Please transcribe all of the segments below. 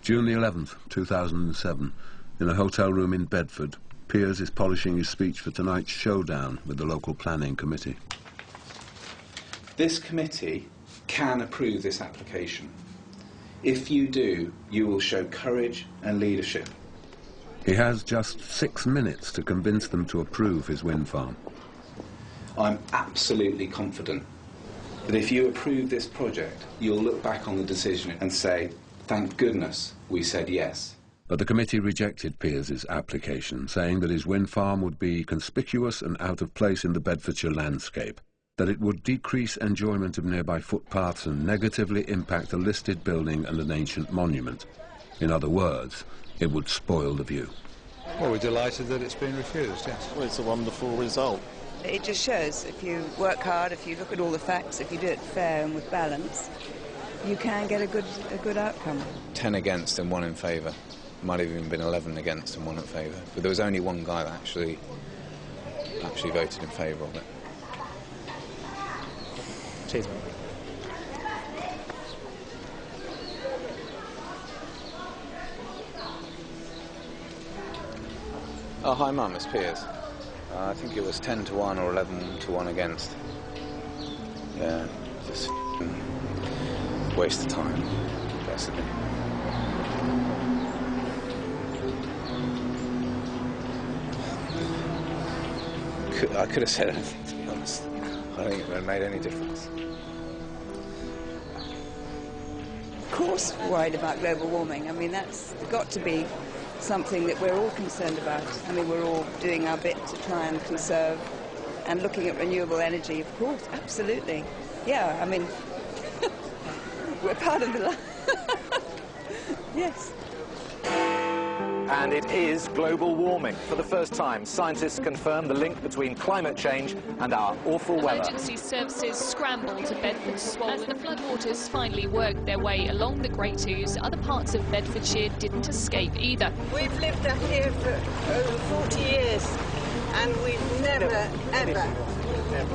June the 11th, 2007. In a hotel room in Bedford, Piers is polishing his speech for tonight's showdown with the local planning committee. This committee can approve this application. If you do, you will show courage and leadership. He has just 6 minutes to convince them to approve his wind farm. I'm absolutely confident that if you approve this project, you'll look back on the decision and say, thank goodness we said yes. But the committee rejected Piers's application, saying that his wind farm would be conspicuous and out of place in the Bedfordshire landscape, that it would decrease enjoyment of nearby footpaths and negatively impact a listed building and an ancient monument. In other words, it would spoil the view. Well, we're delighted that it's been refused, yes. Well, it's a wonderful result. It just shows if you work hard, if you look at all the facts, if you do it fair and with balance, you can get a good outcome. 10 against and 1 in favour. Might have even been 11 against and 1 in favour. But there was only one guy that actually voted in favour of it. Cheers, mate. Oh, hi, Mum, it's Piers. I think it was 10 to 1 or 11 to 1 against. Yeah, just waste of time, basically. I could have said anything, to be honest. I don't think it would have made any difference. Of course, worried about global warming. I mean, that's got to be something that we're all concerned about. I mean, we're all doing our bit to try and conserve and looking at renewable energy, of course, absolutely. Yeah, I mean, we're part of the life. Yes. And it is global warming. For the first time, scientists confirm the link between climate change and our awful weather. Emergency services scrambled to Bedford's swollen. As the floodwaters finally worked their way along the Great Ouse, other parts of Bedfordshire didn't escape either. We've lived up here for over 40 years, and we've never, ever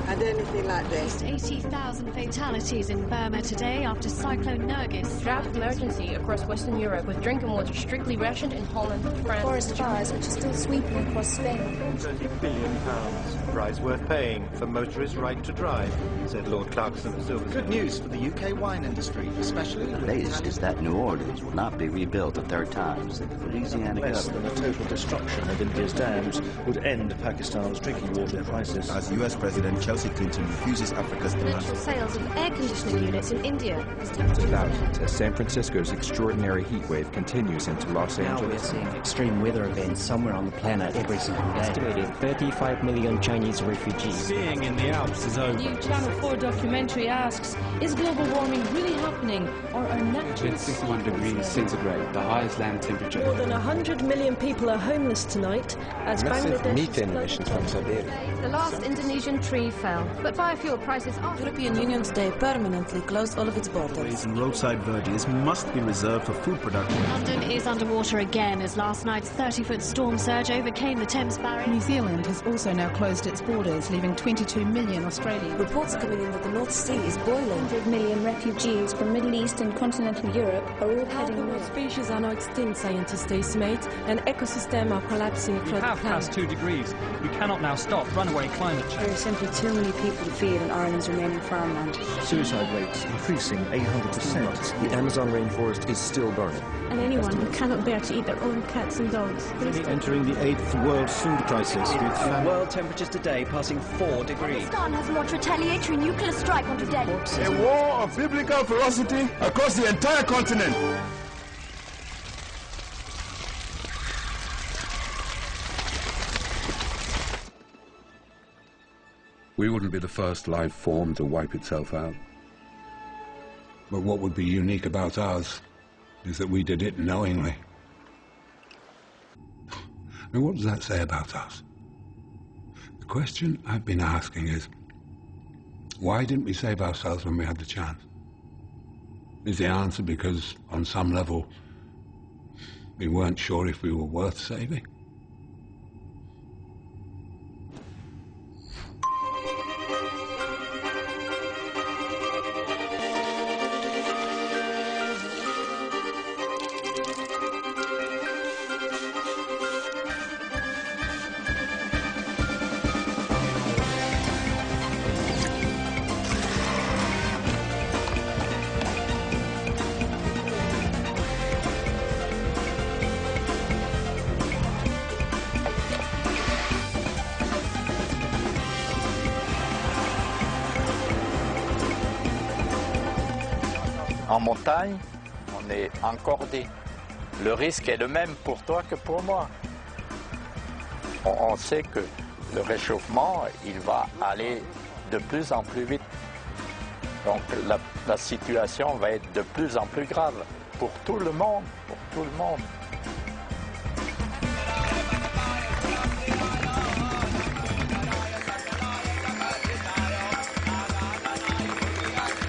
had anything like this. 80,000 fatalities in Burma today after Cyclone Nergis. Drought emergency across Western Europe, with drinking water strictly rationed in Holland, France. Forest fires, which are still sweeping across Spain. £30 billion, a price worth paying for motorists' right to drive, said Lord Clarkson of Silver. Good news for the UK wine industry, especially. The latest is that New Orleans will not be rebuilt a third time, said the Louisiana Less than the total destruction of India's dams would end Pakistan's drinking water crisis. As US President Chelsea Clinton refuses Africa's demands. Sales of air conditioning units in India. Thousands as San Francisco's extraordinary heat wave continues into Los Angeles. Now we're seeing extreme weather events somewhere on the planet every single day. Estimated 35 million Chinese refugees. Skiing in the Alps is over. The new Channel 4 documentary asks, is global warming really happening, or are natural... It's 61 degrees centigrade, the highest land temperature. More than 100 million people are homeless tonight as Bangladesh... methane emissions from Siberia. The last Indonesian tree fell, but biofuel prices are... European Union today permanently closed all of its borders. Roadside verges must be reserved for food production. London is underwater again as last night's 30-foot storm surge overcame the Thames barrier. New Zealand has also now closed its borders, leaving 22 million Australians. Reports are coming in that the North Sea is boiling. 100 million refugees from Middle East and continental Europe are all heading north. Species are now extinct, scientists estimate, and ecosystems are collapsing across the planet. We have passed 2 degrees. We cannot now stop runaway climate change. There are simply too many people to feed in Ireland's remaining farmland. Suicide rates increasing 800%. The Amazon rainforest is still burning. And anyone who cannot bear to eat their own cats and dogs. Entering the 8th world food crisis. World temperatures today passing 4 degrees. Pakistan has launched retaliatory nuclear strike on Delhi. A war of biblical ferocity across the entire continent. We wouldn't be the first life form to wipe itself out. But what would be unique about ours is that we did it knowingly. Now, what does that say about us? The question I've been asking is, why didn't we save ourselves when we had the chance? Is the answer because, on some level, we weren't sure if we were worth saving? En montagne, on est encordé. Le risque est le même pour toi que pour moi. On sait que le réchauffement, il va aller de plus en plus vite. Donc la situation va être de plus en plus grave pour tout le monde, pour tout le monde.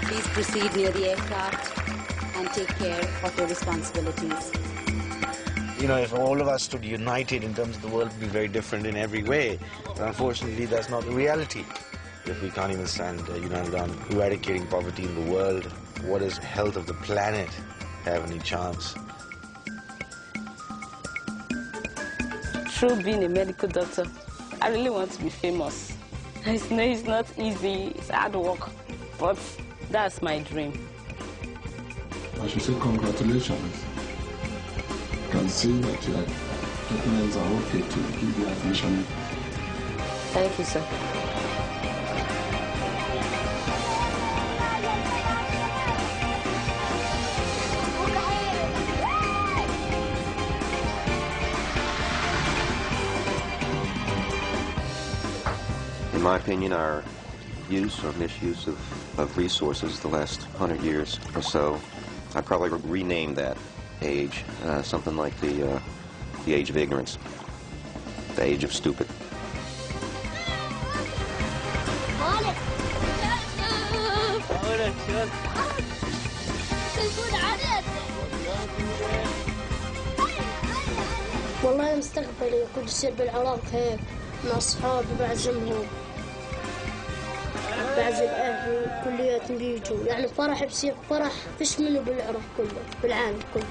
Please proceed near the aircraft and take care of your responsibilities. You know, if all of us stood united in terms of the world, it would be very different in every way. But unfortunately, that's not the reality. If we can't even stand united on eradicating poverty in the world, what does the health of the planet have any chance? Through being a medical doctor, I really want to be famous. I know it's not easy, it's hard work, but that's my dream. I should say congratulations. You can see that your documents are okay to give you admission. Thank you, sir. In my opinion, our use or misuse of resources the last 100 years or so, I'd probably rename that age something like the age of ignorance, the age of stupid. والله مستقبلي كل شيء بالعراق هيك مع أصحابي بعزمهم بعزم أهلي كلياتهم بيجوا يعني فرح بصير فرح فيش منه بالعراق كله بالعالم كله.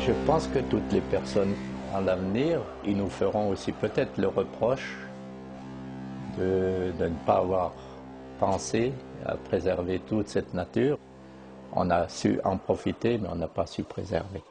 Je pense que toutes les personnes en l'avenir, ils nous feront aussi peut-être le reproche de ne pas avoir pensé à préserver toute cette nature. On a su en profiter, mais on n'a pas su préserver.